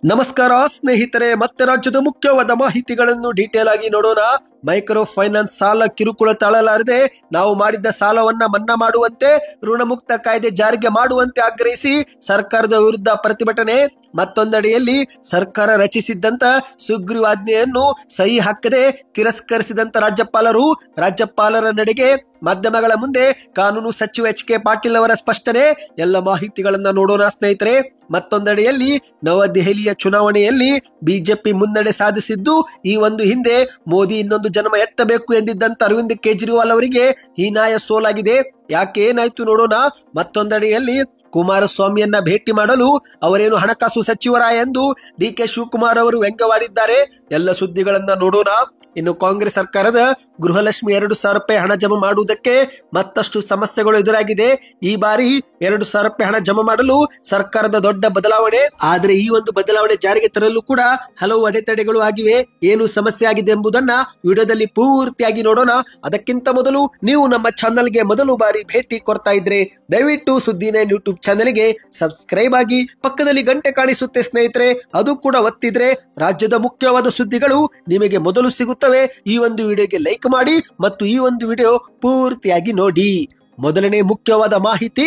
ನಮಸ್ಕಾರ ಸ್ನೇಹಿತರೆ, ಮತ್ತೆ ರಾಜ್ಯದ ಮುಖ್ಯವಾದ ಮಾಹಿತಿಗಳನ್ನು ಡೀಟೇಲ್ ಆಗಿ ನೋಡೋಣ. ಮೈಕ್ರೋ ಫೈನಾನ್ಸ್ ಸಾಲ ಕಿರುಕುಳ ತಾಳಲಾರದೆ ನಾವು ಮಾಡಿದ್ದ ಸಾಲವನ್ನ ಮನ್ನಾ ಮಾಡುವಂತೆ, ಋಣಮುಕ್ತ ಕಾಯ್ದೆ ಜಾರಿಗೆ ಮಾಡುವಂತೆ ಆಗ್ರಹಿಸಿ ಸರ್ಕಾರದ ವಿರುದ್ಧ ಪ್ರತಿಭಟನೆ. ಮತ್ತೊಂದೆಡೆಯಲ್ಲಿ ಸರ್ಕಾರ ರಚಿಸಿದ್ದಂತ ಸುಗ್ರೀವಾಜ್ಞೆಯನ್ನು ಸಹಿ ಹಾಕದೆ ತಿರಸ್ಕರಿಸಿದಂತ ರಾಜ್ಯಪಾಲರ ನಡೆಗೆ ಮಾಧ್ಯಮಗಳ ಮುಂದೆ ಕಾನೂನು ಸಚಿವ ಎಚ್.ಕೆ. ಪಾಟೀಲ್ ಅವರ ಸ್ಪಷ್ಟನೆ. ಎಲ್ಲ ಮಾಹಿತಿಗಳನ್ನ ನೋಡೋಣ ಸ್ನೇಹಿತರೆ. ಮತ್ತೊಂದೆಡೆಯಲ್ಲಿ ನವದೆಹಲಿಯ ಚುನಾವಣೆಯಲ್ಲಿ ಬಿಜೆಪಿ ಮುನ್ನಡೆ ಸಾಧಿಸಿದ್ದು, ಈ ಒಂದು ಹಿಂದೆ ಮೋದಿ ಇನ್ನೊಂದು ಜನ್ಮ ಎತ್ತಬೇಕು ಎಂದಿದ್ದಂತ ಅರವಿಂದ್ ಕೇಜ್ರಿವಾಲ್ ಅವರಿಗೆ ಹೀನಾಯ ಸೋಲಾಗಿದೆ. ಯಾಕೆ, ಏನಾಯ್ತು ನೋಡೋಣ. ಮತ್ತೊಂದೆಡೆಯಲ್ಲಿ ಕುಮಾರಸ್ವಾಮಿಯನ್ನ ಭೇಟಿ ಮಾಡಲು ಅವರೇನು ಹಣಕಾಸು ಸಚಿವರ ಎಂದು ಡಿ.ಕೆ. ಶಿವಕುಮಾರ್ ಅವರು ವ್ಯಂಗ್ಯವಾಡಿದ್ದಾರೆ. ಎಲ್ಲ ಸುದ್ದಿಗಳನ್ನ ನೋಡೋಣ. ಇನ್ನು ಕಾಂಗ್ರೆಸ್ ಸರ್ಕಾರದ ಗೃಹಲಕ್ಷ್ಮಿ 2,000 ರೂಪಾಯಿ ಹಣ ಜಮಾ ಮಾಡುವುದಕ್ಕೆ ಮತ್ತಷ್ಟು ಸಮಸ್ಯೆಗಳು ಎದುರಾಗಿದೆ. ಈ ಬಾರಿ 2,000 ರೂಪಾಯಿ ಹಣ ಜಮಾ ಮಾಡಲು ಸರ್ಕಾರದ ದೊಡ್ಡ ಬದಲಾವಣೆ. ಆದ್ರೆ ಈ ಒಂದು ಬದಲಾವಣೆ ಜಾರಿಗೆ ತರಲು ಕೂಡ ಹಲವು ಅಡೆತಡೆಗಳು ಆಗಿವೆ. ಏನು ಸಮಸ್ಯೆ ಆಗಿದೆ ಎಂಬುದನ್ನ ವಿಡಿಯೋದಲ್ಲಿ ಪೂರ್ತಿಯಾಗಿ ನೋಡೋಣ. ಅದಕ್ಕಿಂತ ಮೊದಲು ನೀವು ನಮ್ಮ ಚಾನಲ್ಗೆ ಮೊದಲು ಬಾರಿ ಭೇಟಿ ಕೊಡ್ತಾ ಇದ್ರೆ ದಯವಿಟ್ಟು ಸುದ್ದಿನೇ ಯೂಟ್ಯೂಬ್ ಚಾನಲ್ಗೆ ಸಬ್ಸ್ಕ್ರೈಬ್ ಆಗಿ, ಪಕ್ಕದಲ್ಲಿ ಗಂಟೆ ಕಾಣಿಸುತ್ತೆ ಸ್ನೇಹಿತರೆ, ಅದು ಕೂಡ ಒತ್ತಿದ್ರೆ ರಾಜ್ಯದ ಮುಖ್ಯವಾದ ಸುದ್ದಿಗಳು ನಿಮಗೆ ಮೊದಲು ಸಿಗುತ್ತವೆ. ಈ ಒಂದು ವಿಡಿಯೋಗೆ ಲೈಕ್ ಮಾಡಿ ಮತ್ತು ಈ ಒಂದು ವಿಡಿಯೋ ಪೂರ್ತಿಯಾಗಿ ನೋಡಿ. ಮೊದಲನೇ ಮುಖ್ಯವಾದ ಮಾಹಿತಿ,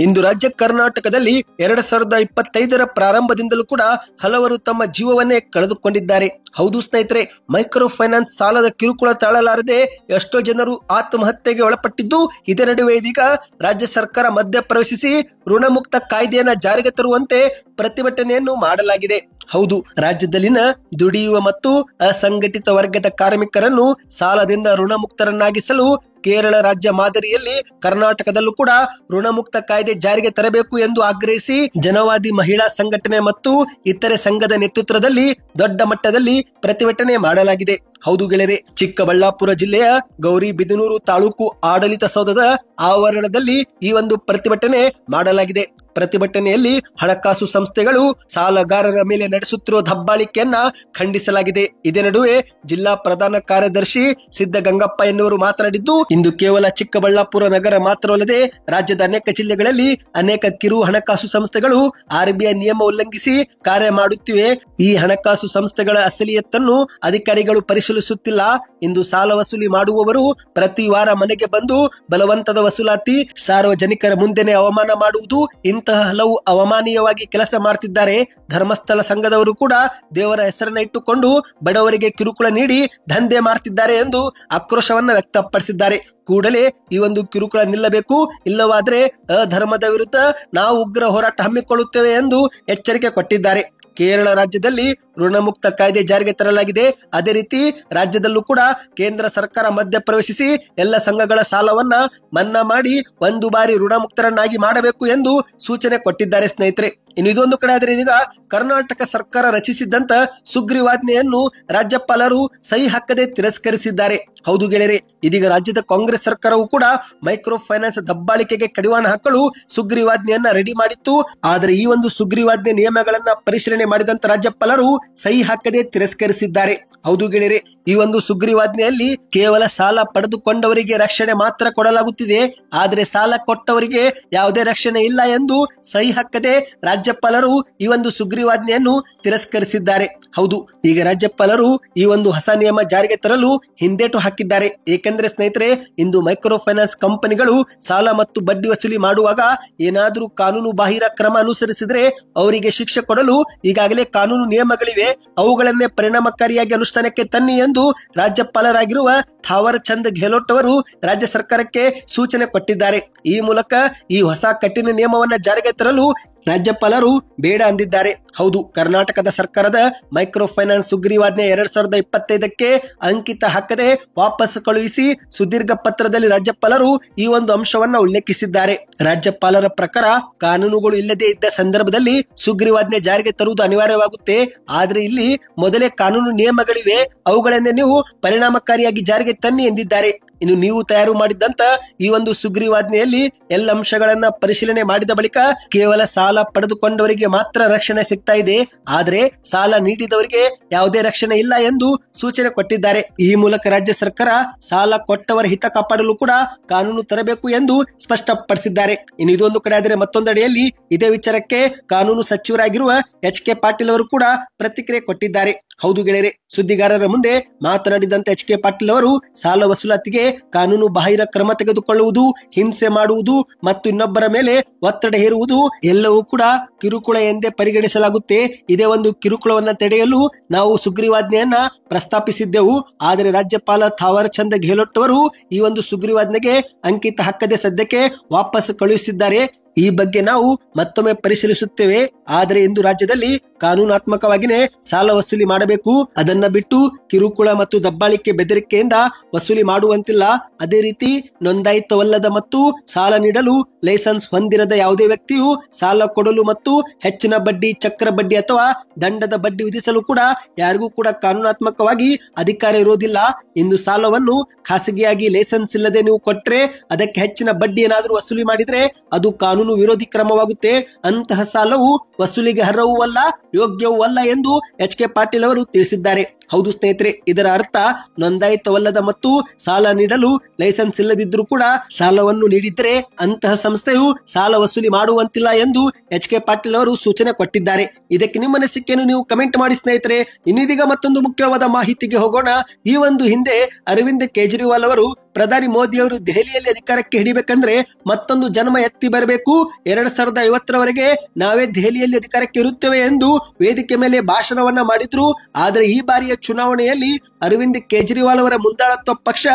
ಇಂದು ರಾಜ್ಯ ಕರ್ನಾಟಕದಲ್ಲಿ 2025ರ ಪ್ರಾರಂಭದಿಂದಲೂ ಕೂಡ ಹಲವರು ತಮ್ಮ ಜೀವವನ್ನೇ ಕಳೆದುಕೊಂಡಿದ್ದಾರೆ. ಹೌದು ಸ್ನೇಹಿತರೆ, ಮೈಕ್ರೋ ಫೈನಾನ್ಸ್ ಸಾಲದ ಕಿರುಕುಳ ತಾಳಲಾರದೆ ಎಷ್ಟೋ ಜನರು ಆತ್ಮಹತ್ಯೆಗೆ ಒಳಪಟ್ಟಿದ್ದು, ಇದರ ನಡುವೆ ಇದೀಗ ರಾಜ್ಯ ಸರ್ಕಾರ ಮಧ್ಯಪ್ರವೇಶಿಸಿ ಋಣಮುಕ್ತ ಕಾಯ್ದೆಯನ್ನ ಜಾರಿಗೆ ತರುವಂತೆ ಪ್ರತಿಭಟನೆಯನ್ನು ಮಾಡಲಾಗಿದೆ. ಹೌದು, ರಾಜ್ಯದಲ್ಲಿನ ದುಡಿಯುವ ಮತ್ತು ಅಸಂಘಟಿತ ವರ್ಗದ ಕಾರ್ಮಿಕರನ್ನು ಸಾಲದಿಂದ ಋಣಮುಕ್ತರನ್ನಾಗಿಸಲು ಕೇರಳ ರಾಜ್ಯ ಮಾದರಿಯಲ್ಲಿ ಕರ್ನಾಟಕದಲ್ಲೂ ಕೂಡ ಋಣಮುಕ್ತ ಕಾಯ್ದೆ ಜಾರಿಗೆ ತರಬೇಕು ಎಂದು ಆಗ್ರಹಿಸಿ ಜನವಾದಿ ಮಹಿಳಾ ಸಂಘಟನೆ ಮತ್ತು ಇತರೆ ಸಂಘದ ನೇತೃತ್ವದಲ್ಲಿ ದೊಡ್ಡ ಮಟ್ಟದಲ್ಲಿ ಪ್ರತಿಭಟನೆ ಮಾಡಲಾಗಿದೆ. ಹೌದು ಗೆಳೆಯರೆ, ಚಿಕ್ಕಬಳ್ಳಾಪುರ ಜಿಲ್ಲೆಯ ಗೌರಿಬಿದನೂರು ತಾಲೂಕು ಆಡಳಿತ ಸೌಧದ ಆವರಣದಲ್ಲಿ ಈ ಒಂದು ಪ್ರತಿಭಟನೆ ಮಾಡಲಾಗಿದೆ. ಪ್ರತಿಭಟನೆಯಲ್ಲಿ ಹಣಕಾಸು ಸಂಸ್ಥೆಗಳು ಸಾಲಗಾರರ ಮೇಲೆ ನಡೆಸುತ್ತಿರುವ ದಬ್ಬಾಳಿಕೆಯನ್ನ ಖಂಡಿಸಲಾಗಿದೆ. ಇದೇ ನಡುವೆ ಜಿಲ್ಲಾ ಪ್ರಧಾನ ಕಾರ್ಯದರ್ಶಿ ಸಿದ್ದಗಂಗಪ್ಪ ಎನ್ನುವರು ಮಾತನಾಡಿದ್ದು, ಇಂದು ಕೇವಲ ಚಿಕ್ಕಬಳ್ಳಾಪುರ ನಗರ ಮಾತ್ರವಲ್ಲದೆ ರಾಜ್ಯದ ಅನೇಕ ಜಿಲ್ಲೆಗಳಲ್ಲಿ ಅನೇಕ ಕಿರು ಹಣಕಾಸು ಸಂಸ್ಥೆಗಳು ಆರ್ಬಿಐ ನಿಯಮ ಉಲ್ಲಂಘಿಸಿ ಕಾರ್ಯ ಮಾಡುತ್ತಿವೆ. ಈ ಹಣಕಾಸು ಸಂಸ್ಥೆಗಳ ಅಸಲಿಯತ್ತನ್ನು ಅಧಿಕಾರಿಗಳು ಪರಿಶೀಲಿಸುತ್ತಿಲ್ಲ. ಇಂದು ಸಾಲ ವಸೂಲಿ ಮಾಡುವವರು ಪ್ರತಿ ವಾರ ಮನೆಗೆ ಬಂದು ಬಲವಂತದ ವಸೂಲಾತಿ, ಸಾರ್ವಜನಿಕರ ಮುಂದೆನೆ ಅವಮಾನ ಮಾಡುವುದು, ಇಂತಹ ಹಲವು ಅವಮಾನೀಯವಾಗಿ ಕೆಲಸ ಮಾಡ್ತಿದ್ದಾರೆ. ಧರ್ಮಸ್ಥಳ ಸಂಘದವರು ಕೂಡ ದೇವರ ಹೆಸರನ್ನ ಇಟ್ಟುಕೊಂಡು ಬಡವರಿಗೆ ಕಿರುಕುಳ ನೀಡಿ ದಂಧೆ ಮಾಡ್ತಿದ್ದಾರೆ ಎಂದು ಆಕ್ರೋಶವನ್ನ ವ್ಯಕ್ತಪಡಿಸಿದ್ದಾರೆ. ಕೂಡಲೇ ಈ ಒಂದು ಕಿರುಕುಳ ನಿಲ್ಲಬೇಕು, ಇಲ್ಲವಾದ್ರೆ ಅಧರ್ಮದ ವಿರುದ್ಧ ನಾವು ಉಗ್ರ ಹೋರಾಟ ಹಮ್ಮಿಕೊಳ್ಳುತ್ತೇವೆ ಎಂದು ಎಚ್ಚರಿಕೆ ಕೊಟ್ಟಿದ್ದಾರೆ. ಕೇರಳ ರಾಜ್ಯದಲ್ಲಿ ಋಣಮುಕ್ತ ಕಾಯ್ದೆ ಜಾರಿಗೆ ತರಲಾಗಿದೆ. ಅದೇ ರೀತಿ ರಾಜ್ಯದಲ್ಲೂ ಕೂಡ ಕೇಂದ್ರ ಸರ್ಕಾರ ಮಧ್ಯಪ್ರವೇಶಿಸಿ ಎಲ್ಲ ಸಂಘಗಳ ಸಾಲವನ್ನ ಮನ್ನಾ ಮಾಡಿ ಒಂದು ಬಾರಿ ಋಣಮುಕ್ತರನ್ನಾಗಿ ಮಾಡಬೇಕು ಎಂದು ಸೂಚನೆ ಕೊಟ್ಟಿದ್ದಾರೆ ಸ್ನೇಹಿತರೆ. ಇನ್ನು ಇದೊಂದು ಕಡೆ ಆದರೆ ಈಗ ಕರ್ನಾಟಕ ಸರ್ಕಾರ ರಚಿಸಿದ್ದಂತ ಸುಗ್ರೀವಾಜ್ಞೆಯನ್ನು ರಾಜ್ಯಪಾಲರು ಸಹಿ ಹಾಕದೆ ತಿರಸ್ಕರಿಸಿದ್ದಾರೆ. ಹೌದು ಗೆಳೆಯರೆ, ಇದೀಗ ರಾಜ್ಯದ ಕಾಂಗ್ರೆಸ್ ಸರ್ಕಾರವು ಕೂಡ ಮೈಕ್ರೋ ಫೈನಾನ್ಸ್ ದಬ್ಬಾಳಿಕೆಗೆ ಕಡಿವಾಣ ಹಾಕಲು ಸುಗ್ರೀವಾಜ್ಞೆಯನ್ನ ರೆಡಿ ಮಾಡಿತ್ತು. ಆದರೆ ಈ ಒಂದು ಸುಗ್ರೀವಾಜ್ಞೆ ನಿಯಮಗಳನ್ನ ಪರಿಶೀಲನೆ ಮಾಡಿದಂತ ರಾಜ್ಯಪಾಲರು ಸಹಿ ಹಾಕದೆ ತಿರಸ್ಕರಿಸಿದ್ದಾರೆ. ಹೌದು ಗೆಳೆಯರೆ, ಈ ಒಂದು ಸುಗ್ರೀವಾಜ್ಞೆಯಲ್ಲಿ ಕೇವಲ ಸಾಲ ಪಡೆದುಕೊಂಡವರಿಗೆ ರಕ್ಷಣೆ ಮಾತ್ರ ಕೊಡಲಾಗುತ್ತಿದೆ, ಆದರೆ ಸಾಲ ಕೊಟ್ಟವರಿಗೆ ಯಾವುದೇ ರಕ್ಷಣೆ ಇಲ್ಲ ಎಂದು ಸಹಿ ಹಾಕದೆ ರಾಜ್ಯಪಾಲರು ಈ ಒಂದು ಸುಗ್ರೀವಾಜ್ಞೆಯನ್ನು ತಿರಸ್ಕರಿಸಿದ್ದಾರೆ. ಹೌದು, ಈಗ ರಾಜ್ಯಪಾಲರು ಈ ಒಂದು ಹೊಸ ನಿಯಮ ಜಾರಿಗೆ ತರಲು ಹಿಂದೇಟು ಹಾಕಿದ್ದಾರೆ. ಏಕೆಂದ್ರೆ ಸ್ನೇಹಿತರೆ, ಇಂದು ಮೈಕ್ರೋ ಫೈನಾನ್ಸ್ ಕಂಪನಿಗಳು ಸಾಲ ಮತ್ತು ಬಡ್ಡಿ ವಸೂಲಿ ಮಾಡುವಾಗ ಏನಾದರೂ ಕಾನೂನು ಬಾಹಿರ ಕ್ರಮ ಅನುಸರಿಸಿದ್ರೆ ಅವರಿಗೆ ಶಿಕ್ಷೆ ಕೊಡಲು ಈಗಾಗಲೇ ಕಾನೂನು ನಿಯಮಗಳಿವೆ. ಅವುಗಳನ್ನೇ ಪರಿಣಾಮಕಾರಿಯಾಗಿ ಅನುಷ್ಠಾನಕ್ಕೆ ತನ್ನಿ ಎಂದು ರಾಜ್ಯಪಾಲರಾಗಿರುವ ಥಾವರ್ ಚಂದ್ ಗೆಹ್ಲೋಟ್ ಅವರು ರಾಜ್ಯ ಸರ್ಕಾರಕ್ಕೆ ಸೂಚನೆ ಕೊಟ್ಟಿದ್ದಾರೆ. ಈ ಮೂಲಕ ಈ ಹೊಸ ಕಠಿಣ ನಿಯಮವನ್ನ ಜಾರಿಗೆ ತರಲು ರಾಜ್ಯಪಾಲರು ಬೇಡ ಅಂದಿದ್ದಾರೆ. ಹೌದು, ಕರ್ನಾಟಕದ ಸರ್ಕಾರದ ಮೈಕ್ರೋ ಫೈನಾನ್ಸ್ ಸುಗ್ರೀವಾಜ್ಞೆ 2025ಕ್ಕೆ ಅಂಕಿತ ಹಾಕದೆ ವಾಪಸ್ ಕಳುಹಿಸಿ ಸುದೀರ್ಘ ಪತ್ರದಲ್ಲಿ ರಾಜ್ಯಪಾಲರು ಈ ಒಂದು ಅಂಶವನ್ನ ಉಲ್ಲೇಖಿಸಿದ್ದಾರೆ. ರಾಜ್ಯಪಾಲರ ಪ್ರಕಾರ ಕಾನೂನುಗಳು ಇಲ್ಲದೆ ಇದ್ದ ಸಂದರ್ಭದಲ್ಲಿ ಸುಗ್ರೀವಾಜ್ಞೆ ಜಾರಿಗೆ ತರುವುದು ಅನಿವಾರ್ಯವಾಗುತ್ತೆ. ಆದ್ರೆ ಇಲ್ಲಿ ಮೊದಲೇ ಕಾನೂನು ನಿಯಮಗಳಿವೆ, ಅವುಗಳನ್ನೇ ನೀವು ಪರಿಣಾಮಕಾರಿಯಾಗಿ ಜಾರಿಗೆ ತನ್ನಿ ಎಂದಿದ್ದಾರೆ. ಇನ್ನು ನೀವು ತಯಾರು ಮಾಡಿದ್ದಂತ ಈ ಒಂದು ಸುಗ್ರೀವಾಜ್ಞೆಯಲ್ಲಿ ಎಲ್ಲ ಅಂಶಗಳನ್ನ ಪರಿಶೀಲನೆ ಮಾಡಿದ ಬಳಿಕ ಕೇವಲ ಸಾಲ ಪಡೆದುಕೊಂಡವರಿಗೆ ಮಾತ್ರ ರಕ್ಷಣೆ ಸಿಗ್ತಾ ಇದೆ, ಆದ್ರೆ ಸಾಲ ನೀಡಿದವರಿಗೆ ಯಾವುದೇ ರಕ್ಷಣೆ ಇಲ್ಲ ಎಂದು ಸೂಚನೆ ಕೊಟ್ಟಿದ್ದಾರೆ. ಈ ಮೂಲಕ ರಾಜ್ಯ ಸರ್ಕಾರ ಸಾಲ ಕೊಟ್ಟವರ ಹಿತ ಕಾಪಾಡಲು ಕೂಡ ಕಾನೂನು ತರಬೇಕು ಎಂದು ಸ್ಪಷ್ಟಪಡಿಸಿದ್ದಾರೆ. ಇನ್ನು ಇದೊಂದು ಕಡೆ ಆದರೆ ಮತ್ತೊಂದೆಡೆಯಲ್ಲಿ ಇದೇ ವಿಚಾರಕ್ಕೆ ಕಾನೂನು ಸಚಿವರಾಗಿರುವ ಎಚ್.ಕೆ. ಪಾಟೀಲ್ ಅವರು ಕೂಡ ಪ್ರತಿಕ್ರಿಯೆ ಕೊಟ್ಟಿದ್ದಾರೆ. ಹೌದು ಗೆಳೆಯರೆ, ಸುದ್ದಿಗಾರರ ಮುಂದೆ ಮಾತನಾಡಿದಂತೆ ಎಚ್.ಕೆ. ಪಾಟೀಲ್ ಅವರು ಸಾಲ ವಸೂಲಾತಿಗೆ ಕಾನೂನು ಬಾಹಿರ ಕ್ರಮ ತೆಗೆದುಕೊಳ್ಳುವುದು, ಹಿಂಸೆ ಮಾಡುವುದು ಮತ್ತು ಇನ್ನೊಬ್ಬರ ಮೇಲೆ ಒತ್ತಡ ಹೇರುವುದು ಎಲ್ಲವೂ ಕೂಡ ಕಿರುಕುಳ ಎಂದೇ ಪರಿಗಣಿಸಲಾಗುತ್ತೆ. ಇದೇ ಒಂದು ಕಿರುಕುಳವನ್ನ ತಡೆಯಲು ನಾವು ಸುಗ್ರೀವಾಜ್ಞೆಯನ್ನ ಪ್ರಸ್ತಾಪಿಸಿದ್ದೆವು. ಆದರೆ ರಾಜ್ಯಪಾಲ ಥಾವರ್ ಚಂದ್ ಗೆಹ್ಲೋಟ್ ಅವರು ಈ ಒಂದು ಸುಗ್ರೀವಾಜ್ಞೆಗೆ ಅಂಕಿತ ಹಾಕದೆ ಸದ್ಯಕ್ಕೆ ವಾಪಸ್ ಕಳುಹಿಸಿದ್ದಾರೆ. ಈ ಬಗ್ಗೆ ನಾವು ಮತ್ತೊಮ್ಮೆ ಪರಿಶೀಲಿಸುತ್ತೇವೆ. ಆದರೆ ಇಂದು ರಾಜ್ಯದಲ್ಲಿ ಕಾನೂನಾತ್ಮಕವಾಗಿನೇ ಸಾಲ ವಸೂಲಿ ಮಾಡಬೇಕು. ಅದನ್ನ ಬಿಟ್ಟು ಕಿರುಕುಳ ಮತ್ತು ದಬ್ಬಾಳಿಕೆ ಬೆದರಿಕೆಯಿಂದ ವಸೂಲಿ ಮಾಡುವಂತಿಲ್ಲ. ಅದೇ ರೀತಿ ನೋಂದಾಯಿತವಲ್ಲದ ಮತ್ತು ಸಾಲ ನೀಡಲು ಲೈಸೆನ್ಸ್ ಹೊಂದಿರದ ಯಾವುದೇ ವ್ಯಕ್ತಿಯು ಸಾಲ ಕೊಡಲು ಮತ್ತು ಹೆಚ್ಚಿನ ಬಡ್ಡಿ, ಚಕ್ರ ಬಡ್ಡಿ ಅಥವಾ ದಂಡದ ಬಡ್ಡಿ ವಿಧಿಸಲು ಕೂಡ ಯಾರಿಗೂ ಕೂಡ ಕಾನೂನಾತ್ಮಕವಾಗಿ ಅಧಿಕಾರ ಇರೋದಿಲ್ಲ. ಇಂದು ಸಾಲವನ್ನು ಖಾಸಗಿಯಾಗಿ ಲೈಸೆನ್ಸ್ ಇಲ್ಲದೆ ನೀವು ಕೊಟ್ರೆ ಅದಕ್ಕೆ ಹೆಚ್ಚಿನ ಬಡ್ಡಿ ಏನಾದರೂ ವಸೂಲಿ ಮಾಡಿದ್ರೆ ಅದು ಕಾನೂನು ವಿರೋಧಿ ಕ್ರಮವಾಗುತ್ತೆ. ಅಂತಹ ಸಾಲವು ವಸೂಲಿಗೆ ಅರ್ಹವೂ ಅಲ್ಲ, ಯೋಗ್ಯವೂ ಅಲ್ಲ ಎಂದು ಎಚ್.ಕೆ. ಪಾಟೀಲ್ ಅವರು ತಿಳಿಸಿದ್ದಾರೆ. ಹೌದು ಸ್ನೇಹಿತರೆ, ಇದರ ಅರ್ಥ ನೋಂದಾಯಿತವಲ್ಲದ ಮತ್ತು ಸಾಲ ನೀಡಲು ಲೈಸೆನ್ಸ್ ಇಲ್ಲದಿದ್ದರೂ ಕೂಡ ಸಾಲವನ್ನು ನೀಡಿದ್ರೆ ಅಂತಹ ಸಂಸ್ಥೆಯು ಸಾಲ ವಸೂಲಿ ಮಾಡುವಂತಿಲ್ಲ ಎಂದು ಎಚ್.ಕೆ. ಪಾಟೀಲ್ ಅವರು ಸೂಚನೆ ಕೊಟ್ಟಿದ್ದಾರೆ. ಇದಕ್ಕೆ ನಿಮ್ಮ ಅನಿಸಿಕೆಯನ್ನು ನೀವು ಕಮೆಂಟ್ ಮಾಡಿ ಸ್ನೇಹಿತರೆ. ಇನ್ನಿದೀಗ ಮತ್ತೊಂದು ಮುಖ್ಯವಾದ ಮಾಹಿತಿಗೆ ಹೋಗೋಣ. ಈ ಒಂದು ಹಿಂದೆ ಅರವಿಂದ್ ಕೇಜ್ರಿವಾಲ್ ಅವರು ಪ್ರಧಾನಿ ಮೋದಿ ಅವರು ದೆಹಲಿಯಲ್ಲಿ ಅಧಿಕಾರಕ್ಕೆ ಹಿಡಿಬೇಕಂದ್ರೆ ಮತ್ತೊಂದು ಜನ್ಮ ಎತ್ತಿ ಬರಬೇಕು, 2050ರವರೆಗೆ ನಾವೇ ದೆಹಲಿಯಲ್ಲಿ ಅಧಿಕಾರಕ್ಕೆ ಇರುತ್ತೇವೆ ಎಂದು ವೇದಿಕೆ ಮೇಲೆ ಭಾಷಣವನ್ನ ಮಾಡಿದ್ರು. ಆದರೆ ಈ ಬಾರಿಯ ಚುನಾವಣೆಯಲ್ಲಿ ಅರವಿಂದ್ ಕೇಜ್ರಿವಾಲ್ ಅವರ ಮುಂದಾಳತ್ವ ಪಕ್ಷ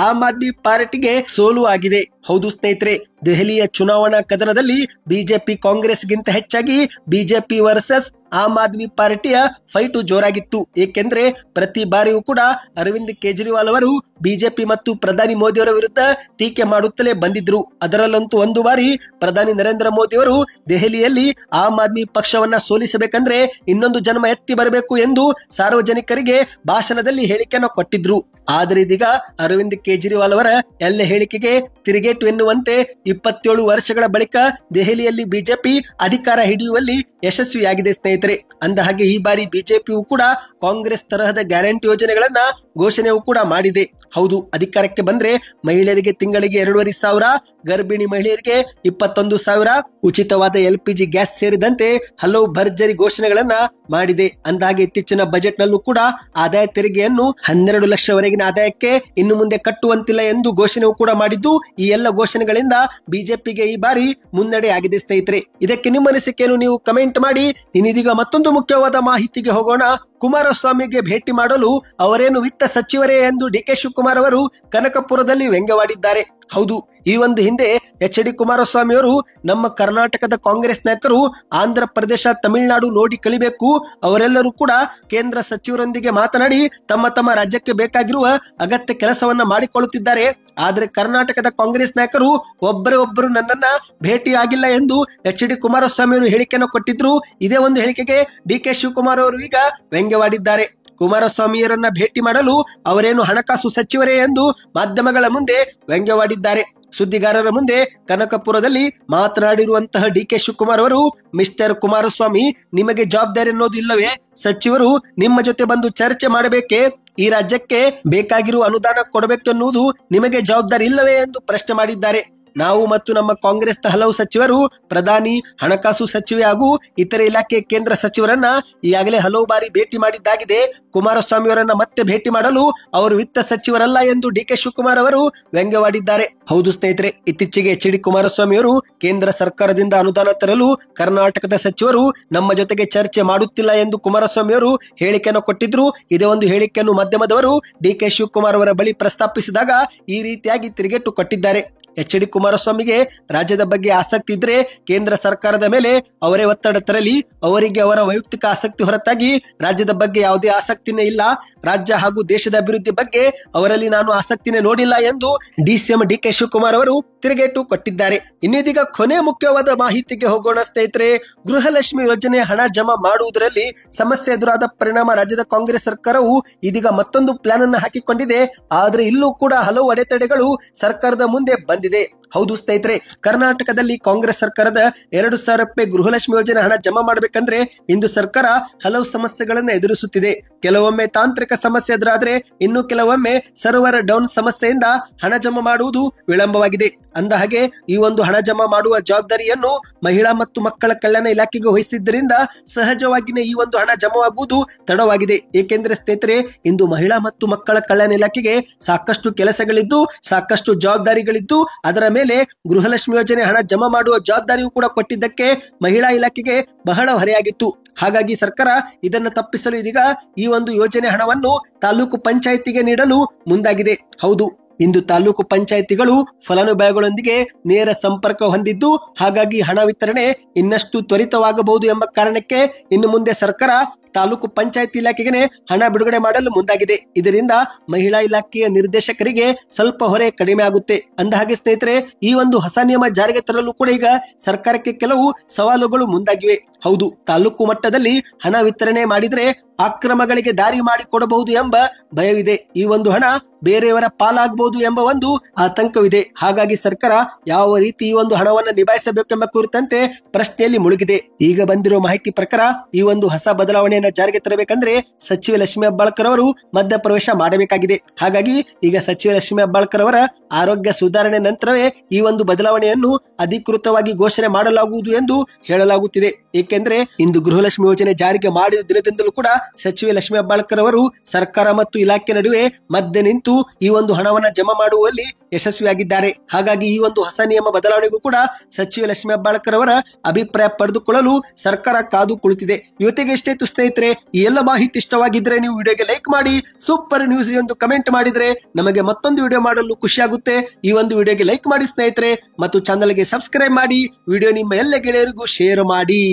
ಆಮ್ ಆದ್ಮಿ ಪಾರ್ಟಿಗೆ ಸೋಲು ಆಗಿದೆ. ಹೌದು ಸ್ನೇಹಿತರೆ, ದೆಹಲಿಯ ಚುನಾವಣಾ ಕದನದಲ್ಲಿ ಬಿಜೆಪಿ ಕಾಂಗ್ರೆಸ್ಗಿಂತ ಹೆಚ್ಚಾಗಿ ಬಿಜೆಪಿ ವರ್ಸಸ್ ಆಮ್ ಆದ್ಮಿ ಪಾರ್ಟಿಯ ಫೈಟು ಜೋರಾಗಿತ್ತು. ಏಕೆಂದ್ರೆ ಪ್ರತಿ ಬಾರಿಯೂ ಕೂಡ ಅರವಿಂದ್ ಕೇಜ್ರಿವಾಲ್ ಅವರು ಬಿಜೆಪಿ ಮತ್ತು ಪ್ರಧಾನಿ ಮೋದಿ ಅವರ ವಿರುದ್ಧ ಟೀಕೆ ಮಾಡುತ್ತಲೇ ಬಂದಿದ್ರು. ಅದರಲ್ಲಂತೂ ಒಂದು ಬಾರಿ ಪ್ರಧಾನಿ ನರೇಂದ್ರ ಮೋದಿ ಅವರು ದೆಹಲಿಯಲ್ಲಿ ಆಮ್ ಆದ್ಮಿ ಪಕ್ಷವನ್ನ ಸೋಲಿಸಬೇಕಂದ್ರೆ ಇನ್ನೊಂದು ಜನ್ಮ ಎತ್ತಿ ಬರಬೇಕು ಎಂದು ಸಾರ್ವಜನಿಕರಿಗೆ ಭಾಷಣದಲ್ಲಿ ಹೇಳಿಕೆಯನ್ನು ಕೊಟ್ಟಿದ್ರು. ಆದರೆ ಇದೀಗ ಅರವಿಂದ್ ಕೇಜ್ರಿವಾಲ್ ಅವರ ಎಲ್ಲ ಹೇಳಿಕೆಗೆ ತಿರುಗೇಟು ಎನ್ನುವಂತೆ 27 ವರ್ಷಗಳ ಬಳಿಕ ದೆಹಲಿಯಲ್ಲಿ ಬಿಜೆಪಿ ಅಧಿಕಾರ ಹಿಡಿಯುವಲ್ಲಿ ಯಶಸ್ವಿಯಾಗಿದೆ ಸ್ನೇಹಿತರೆ. ಅಂದಹಾಗೆ ಈ ಬಾರಿ ಬಿಜೆಪಿಯು ಕೂಡ ಕಾಂಗ್ರೆಸ್ ತರಹದ ಗ್ಯಾರಂಟಿ ಯೋಜನೆಗಳನ್ನ ಘೋಷಣೆಯೂ ಕೂಡ ಮಾಡಿದೆ. ಹೌದು, ಅಧಿಕಾರಕ್ಕೆ ಬಂದ್ರೆ ಮಹಿಳೆಯರಿಗೆ ತಿಂಗಳಿಗೆ 2,500, ಗರ್ಭಿಣಿ ಮಹಿಳೆಯರಿಗೆ 21,000, ಉಚಿತವಾದ LPG ಗ್ಯಾಸ್ ಸೇರಿದಂತೆ ಹಲವು ಭರ್ಜರಿ ಘೋಷಣೆಗಳನ್ನ ಮಾಡಿದೆ. ಅಂದಹಾಗೆ ಇತ್ತೀಚಿನ ಬಜೆಟ್ ನಲ್ಲೂ ಕೂಡ ಆದಾಯ ತೆರಿಗೆಯನ್ನು 12 ಲಕ್ಷವರೆಗಿನ ಆದಾಯಕ್ಕೆ ಇನ್ನು ಮುಂದೆ ಕಟ್ಟುವಂತಿಲ್ಲ ಎಂದು ಘೋಷಣೆಯೂ ಕೂಡ ಮಾಡಿದ್ದು, ಈ ಎಲ್ಲ ಘೋಷಣೆಗಳಿಂದ ಬಿಜೆಪಿಗೆ ಈ ಬಾರಿ ಮುನ್ನಡೆ ಆಗಿದೆ ಸ್ನೇಹಿತರೆ. ಇದಕ್ಕೆ ನಿಮ್ಮ ಅನಿಸಿಕೆಯನ್ನು ನೀವು ಕಮೆಂಟ್ ಮಾಡಿ. ಇನ್ನಿದೀಗ ಮತ್ತೊಂದು ಮುಖ್ಯವಾದ ಮಾಹಿತಿಗೆ ಹೋಗೋಣ. ಕುಮಾರಸ್ವಾಮಿಗೆ ಭೇಟಿ ಮಾಡಲು ಅವರೇನು ವಿತ್ತ ಸಚಿವರೇ ಎಂದು ಡಿ.ಕೆ. ಶಿವಕುಮಾರ್ ಅವರು ಕನಕಪುರದಲ್ಲಿ ವ್ಯಂಗ್ಯವಾಡಿದ್ದಾರೆ. ಹೌದು, ಈ ಒಂದು ಹಿಂದೆ ಎಚ್.ಡಿ. ಕುಮಾರಸ್ವಾಮಿ ಅವರು ನಮ್ಮ ಕರ್ನಾಟಕದ ಕಾಂಗ್ರೆಸ್ ನಾಯಕರು ಆಂಧ್ರ ಪ್ರದೇಶ, ತಮಿಳುನಾಡು ನೋಡಿ ಕಲಿಬೇಕು. ಅವರೆಲ್ಲರೂ ಕೂಡ ಕೇಂದ್ರ ಸಚಿವರೊಂದಿಗೆ ಮಾತನಾಡಿ ತಮ್ಮ ತಮ್ಮ ರಾಜ್ಯಕ್ಕೆ ಬೇಕಾಗಿರುವ ಅಗತ್ಯ ಕೆಲಸವನ್ನ ಮಾಡಿಕೊಳ್ಳುತ್ತಿದ್ದಾರೆ. ಆದರೆ ಕರ್ನಾಟಕದ ಕಾಂಗ್ರೆಸ್ ನಾಯಕರು ಒಬ್ಬರು ನನ್ನನ್ನ ಭೇಟಿ ಆಗಿಲ್ಲ ಎಂದು ಎಚ್.ಡಿ. ಕುಮಾರಸ್ವಾಮಿ ಅವರು ಹೇಳಿಕೆಯನ್ನು ಕೊಟ್ಟಿದ್ರು. ಇದೇ ಒಂದು ಹೇಳಿಕೆಗೆ ಡಿ.ಕೆ. ಶಿವಕುಮಾರ್ ಅವರು ಈಗ ವ್ಯಂಗ್ಯವಾಡಿದ್ದಾರೆ. ಕುಮಾರಸ್ವಾಮಿಯರನ್ನ ಭೇಟಿ ಮಾಡಲು ಅವರೇನು ಹಣಕಾಸು ಸಚಿವರೇ ಎಂದು ಮಾಧ್ಯಮಗಳ ಮುಂದೆ ವ್ಯಂಗ್ಯವಾಡಿದ್ದಾರೆ. ಸುದ್ದಿಗಾರರ ಮುಂದೆ ಕನಕಪುರದಲ್ಲಿ ಮಾತನಾಡಿರುವಂತಹ ಡಿ.ಕೆ. ಶಿವಕುಮಾರ್ ಅವರು, ಮಿಸ್ಟರ್ ಕುಮಾರಸ್ವಾಮಿ, ನಿಮಗೆ ಜವಾಬ್ದಾರಿ ಅನ್ನೋದು ಇಲ್ಲವೇ? ಸಚಿವರು ನಿಮ್ಮ ಜೊತೆ ಬಂದು ಚರ್ಚೆ ಮಾಡಬೇಕೆ? ಈ ರಾಜ್ಯಕ್ಕೆ ಬೇಕಾಗಿರುವ ಅನುದಾನ ಕೊಡಬೇಕೆನ್ನುವುದು ನಿಮಗೆ ಜವಾಬ್ದಾರಿ ಇಲ್ಲವೇ ಎಂದು ಪ್ರಶ್ನೆ ಮಾಡಿದ್ದಾರೆ. ನಾವು ಮತ್ತು ನಮ್ಮ ಕಾಂಗ್ರೆಸ್ನ ಹಲವು ಸಚಿವರು ಪ್ರಧಾನಿ, ಹಣಕಾಸು ಸಚಿವೆ ಹಾಗೂ ಇತರೆ ಇಲಾಖೆ ಕೇಂದ್ರ ಸಚಿವರನ್ನ ಈಗಾಗಲೇ ಹಲವು ಬಾರಿ ಭೇಟಿ ಮಾಡಿದ್ದಾಗಿದೆ. ಕುಮಾರಸ್ವಾಮಿ ಅವರನ್ನ ಮತ್ತೆ ಭೇಟಿ ಮಾಡಲು ಅವರು ವಿತ್ತ ಸಚಿವರಲ್ಲ ಎಂದು ಡಿ.ಕೆ. ಶಿವಕುಮಾರ್ ಅವರು ವ್ಯಂಗ್ಯವಾಡಿದ್ದಾರೆ. ಹೌದು ಸ್ನೇಹಿತರೆ, ಇತ್ತೀಚೆಗೆ ಎಚ್.ಡಿ. ಕುಮಾರಸ್ವಾಮಿ ಅವರು ಕೇಂದ್ರ ಸರ್ಕಾರದಿಂದ ಅನುದಾನ ತರಲು ಕರ್ನಾಟಕದ ಸಚಿವರು ನಮ್ಮ ಜೊತೆಗೆ ಚರ್ಚೆ ಮಾಡುತ್ತಿಲ್ಲ ಎಂದು ಕುಮಾರಸ್ವಾಮಿ ಅವರು ಹೇಳಿಕೆಯನ್ನು ಕೊಟ್ಟಿದ್ರು. ಇದೇ ಒಂದು ಹೇಳಿಕೆಯನ್ನು ಮಾಧ್ಯಮದವರು ಡಿ.ಕೆ. ಶಿವಕುಮಾರ್ ಅವರ ಬಳಿ ಪ್ರಸ್ತಾಪಿಸಿದಾಗ ಈ ರೀತಿಯಾಗಿ ತಿರುಗೇಟು ಕೊಟ್ಟಿದ್ದಾರೆ. ಎಚ್.ಡಿ. ಕುಮಾರಸ್ವಾಮಿಗೆ ರಾಜ್ಯದ ಬಗ್ಗೆ ಆಸಕ್ತಿ ಇದ್ರೆ ಕೇಂದ್ರ ಸರ್ಕಾರದ ಮೇಲೆ ಅವರೇ ಒತ್ತಡ ತರಲಿ. ಅವರಿಗೆ ಅವರ ವೈಯಕ್ತಿಕ ಆಸಕ್ತಿ ಹೊರತಾಗಿ ರಾಜ್ಯದ ಬಗ್ಗೆ ಯಾವುದೇ ಆಸಕ್ತಿನೇ ಇಲ್ಲ. ರಾಜ್ಯ ಹಾಗೂ ದೇಶದ ಅಭಿವೃದ್ಧಿ ಬಗ್ಗೆ ಅವರಲ್ಲಿ ನಾನು ಆಸಕ್ತಿನೇ ನೋಡಿಲ್ಲ ಎಂದು ಡಿಸಿಎಂ ಡಿ.ಕೆ. ಶಿವಕುಮಾರ್ ಅವರು ತಿರುಗೇಟು ಕೊಟ್ಟಿದ್ದಾರೆ. ಇನ್ನೀಗ ಕೊನೆ ಮುಖ್ಯವಾದ ಮಾಹಿತಿಗೆ ಹೋಗೋಣ ಸ್ನೇಹಿತರೆ. ಗೃಹಲಕ್ಷ್ಮಿ ಯೋಜನೆ ಹಣ ಜಮಾ ಮಾಡುವುದರಲ್ಲಿ ಸಮಸ್ಯೆ ಎದುರಾದ ಪರಿಣಾಮ ರಾಜ್ಯದ ಕಾಂಗ್ರೆಸ್ ಸರ್ಕಾರವು ಇದೀಗ ಮತ್ತೊಂದು ಪ್ಲಾನ್ ಅನ್ನು ಹಾಕಿಕೊಂಡಿದೆ. ಆದ್ರೆ ಇಲ್ಲೂ ಕೂಡ ಹಲವು ಅಡೆತಡೆಗಳು ಸರ್ಕಾರದ ಮುಂದೆ ಬಂದಿದೆ. ಹೌದು ಸ್ನೇಹಿತರೆ, ಕರ್ನಾಟಕದಲ್ಲಿ ಕಾಂಗ್ರೆಸ್ ಸರ್ಕಾರದ 2,000 ರೂಪಾಯಿ ಗೃಹಲಕ್ಷ್ಮಿ ಯೋಜನೆ ಹಣ ಜಮಾ ಮಾಡಬೇಕಂದ್ರೆ ಇಂದು ಸರ್ಕಾರ ಹಲವು ಸಮಸ್ಯೆಗಳನ್ನು ಎದುರಿಸುತ್ತಿದೆ. ಕೆಲವೊಮ್ಮೆ ತಾಂತ್ರಿಕ ಸಮಸ್ಯೆ ಎದುರಾದ್ರೆ ಇನ್ನು ಕೆಲವೊಮ್ಮೆ ಸರ್ವರ್ ಡೌನ್ ಸಮಸ್ಯೆಯಿಂದ ಹಣ ಜಮಾ ಮಾಡುವುದು ವಿಳಂಬವಾಗಿದೆ. ಅಂದ ಹಾಗೆ ಈ ಒಂದು ಹಣ ಜಮಾ ಮಾಡುವ ಜವಾಬ್ದಾರಿಯನ್ನು ಮಹಿಳಾ ಮತ್ತು ಮಕ್ಕಳ ಕಲ್ಯಾಣ ಇಲಾಖೆಗೆ ವಹಿಸಿದ್ದರಿಂದ ಸಹಜವಾಗಿಯೇ ಈ ಒಂದು ಹಣ ಜಮಾವಾಗುವುದು ತಡವಾಗಿದೆ. ಏಕೆಂದ್ರೆ ಸ್ನೇಹಿತರೆ, ಇಂದು ಮಹಿಳಾ ಮತ್ತು ಮಕ್ಕಳ ಕಲ್ಯಾಣ ಇಲಾಖೆಗೆ ಸಾಕಷ್ಟು ಕೆಲಸಗಳಿದ್ದು ಸಾಕಷ್ಟು ಜವಾಬ್ದಾರಿಗಳಿದ್ದು ಅದರ ಮೇಲೆ ಗೃಹಲಕ್ಷ್ಮಿ ಯೋಜನೆ ಹಣ ಜಮಾ ಮಾಡುವ ಜವಾಬ್ದಾರಿಯೂ ಕೂಡ ಕೊಟ್ಟಿದ್ದಕ್ಕೆ ಮಹಿಳಾ ಇಲಾಖೆಗೆ ಬಹಳ ಹೊರೆಯಾಗಿತ್ತು. ಹಾಗಾಗಿ ಸರ್ಕಾರ ಇದನ್ನು ತಪ್ಪಿಸಲು ಇದೀಗ ಈ ಒಂದು ಯೋಜನೆ ಹಣವನ್ನು ತಾಲೂಕು ಪಂಚಾಯಿತಿಗೆ ನೀಡಲು ಮುಂದಾಗಿದೆ. ಹೌದು, ಇಂದು ತಾಲೂಕು ಪಂಚಾಯಿತಿಗಳು ಫಲಾನುಭವಿಗಳೊಂದಿಗೆ ನೇರ ಸಂಪರ್ಕ ಹೊಂದಿದ್ದು ಹಾಗಾಗಿ ಹಣ ವಿತರಣೆ ಇನ್ನಷ್ಟು ತ್ವರಿತವಾಗಬಹುದು ಎಂಬ ಕಾರಣಕ್ಕೆ ಇನ್ನು ಮುಂದೆ ಸರ್ಕಾರ ತಾಲೂಕು ಪಂಚಾಯತ್ ಇಲಾಖೆಗೆ ಹಣ ಬಿಡುಗಡೆ ಮಾಡಲು ಮುಂದಾಗಿದೆ. ಇದರಿಂದ ಮಹಿಳಾ ಇಲಾಖೆಯ ನಿರ್ದೇಶಕರಿಗೆ ಸ್ವಲ್ಪ ಹೊರೆ ಕಡಿಮೆ ಆಗುತ್ತೆ. ಅಂದಹಾಗೆ ಸ್ನೇಹಿತರೆ, ಈ ಒಂದು ಹೊಸ ನಿಯಮ ಜಾರಿಗೆ ತರಲು ಕೂಡ ಈಗ ಸರ್ಕಾರಕ್ಕೆ ಕೆಲವು ಸವಾಲುಗಳು ಮುಂದಾಗಿವೆ. ಹೌದು, ತಾಲೂಕು ಮಟ್ಟದಲ್ಲಿ ಹಣ ವಿತರಣೆ ಮಾಡಿದ್ರೆ ಅಕ್ರಮಗಳಿಗೆ ದಾರಿ ಮಾಡಿಕೊಡಬಹುದು ಎಂಬ ಭಯವಿದೆ. ಈ ಒಂದು ಹಣ ಬೇರೆಯವರ ಪಾಲಾಗಬಹುದು ಎಂಬ ಒಂದು ಆತಂಕವಿದೆ. ಹಾಗಾಗಿ ಸರ್ಕಾರ ಯಾವ ರೀತಿ ಈ ಒಂದು ಹಣವನ್ನು ನಿಭಾಯಿಸಬೇಕೆಂಬ ಕುರಿತಂತೆ ಪ್ರಶ್ನೆಯಲ್ಲಿ ಮುಳುಗಿದೆ. ಈಗ ಬಂದಿರೋ ಮಾಹಿತಿ ಪ್ರಕಾರ ಈ ಒಂದು ಹೊಸ ಬದಲಾವಣೆಯನ್ನು ಜಾರಿಗೆ ತರಬೇಕಂದ್ರೆ ಸಚಿವೆ ಲಕ್ಷ್ಮೀ ಹೆಬ್ಬಾಳ್ಕರ್ ಅವರು ಮಧ್ಯಪ್ರವೇಶ ಮಾಡಬೇಕಾಗಿದೆ. ಹಾಗಾಗಿ ಈಗ ಸಚಿವೆ ಲಕ್ಷ್ಮೀ ಹೆಬ್ಬಾಳ್ಕರ್ ಅವರ ಆರೋಗ್ಯ ಸುಧಾರಣೆ ನಂತರವೇ ಈ ಒಂದು ಬದಲಾವಣೆಯನ್ನು ಅಧಿಕೃತವಾಗಿ ಘೋಷಣೆ ಮಾಡಲಾಗುವುದು ಎಂದು ಹೇಳಲಾಗುತ್ತಿದೆ. ಏಕೆಂದ್ರೆ ಇಂದು ಗೃಹಲಕ್ಷ್ಮಿ ಯೋಜನೆ ಜಾರಿಗೆ ಮಾಡಿದ ದಿನದಿಂದಲೂ ಕೂಡ ಸಚಿವೆ ಲಕ್ಷ್ಮೀ ಹೆಬ್ಬಾಳ್ಕರ್ ಅವರು ಸರ್ಕಾರ ಮತ್ತು ಇಲಾಖೆ ನಡುವೆ ಮಧ್ಯೆ ನಿಂತು ಈ ಒಂದು ಹಣವನ್ನು ಜಮಾ ಮಾಡುವಲ್ಲಿ ಯಶಸ್ವಿಯಾಗಿದ್ದಾರೆ. ಹಾಗಾಗಿ ಈ ಒಂದು ಹೊಸ ನಿಯಮ ಬದಲಾವಣೆಗೂ ಕೂಡ ಸಚಿವೆ ಲಕ್ಷ್ಮೀ ಹೆಬ್ಬಾಳ್ಕರ್ ಅವರ ಅಭಿಪ್ರಾಯ ಪಡೆದುಕೊಳ್ಳಲು ಸರ್ಕಾರ ಕಾದು ಕುಳಿತಿದೆ. ಇವತ್ತಿಗೆ ಎಷ್ಟಾಯ್ತು ಸ್ನೇಹಿತರೆ, ಈ ಎಲ್ಲ ಮಾಹಿತಿ ಇಷ್ಟವಾಗಿದ್ರೆ ನೀವು ವಿಡಿಯೋಗೆ ಲೈಕ್ ಮಾಡಿ, ಸೂಪರ್ ನ್ಯೂಸ್ ಎಂದು ಕಮೆಂಟ್ ಮಾಡಿದ್ರೆ ನಮಗೆ ಮತ್ತೊಂದು ವಿಡಿಯೋ ಮಾಡಲು ಖುಷಿಯಾಗುತ್ತೆ. ಈ ಒಂದು ವಿಡಿಯೋಗೆ ಲೈಕ್ ಮಾಡಿ ಸ್ನೇಹಿತರೆ, ಮತ್ತು ಚಾನಲ್ಗೆ ಸಬ್ಸ್ಕ್ರೈಬ್ ಮಾಡಿ, ವಿಡಿಯೋ ನಿಮ್ಮ ಎಲ್ಲ ಗೆಳೆಯರಿಗೂ ಶೇರ್ ಮಾಡಿ.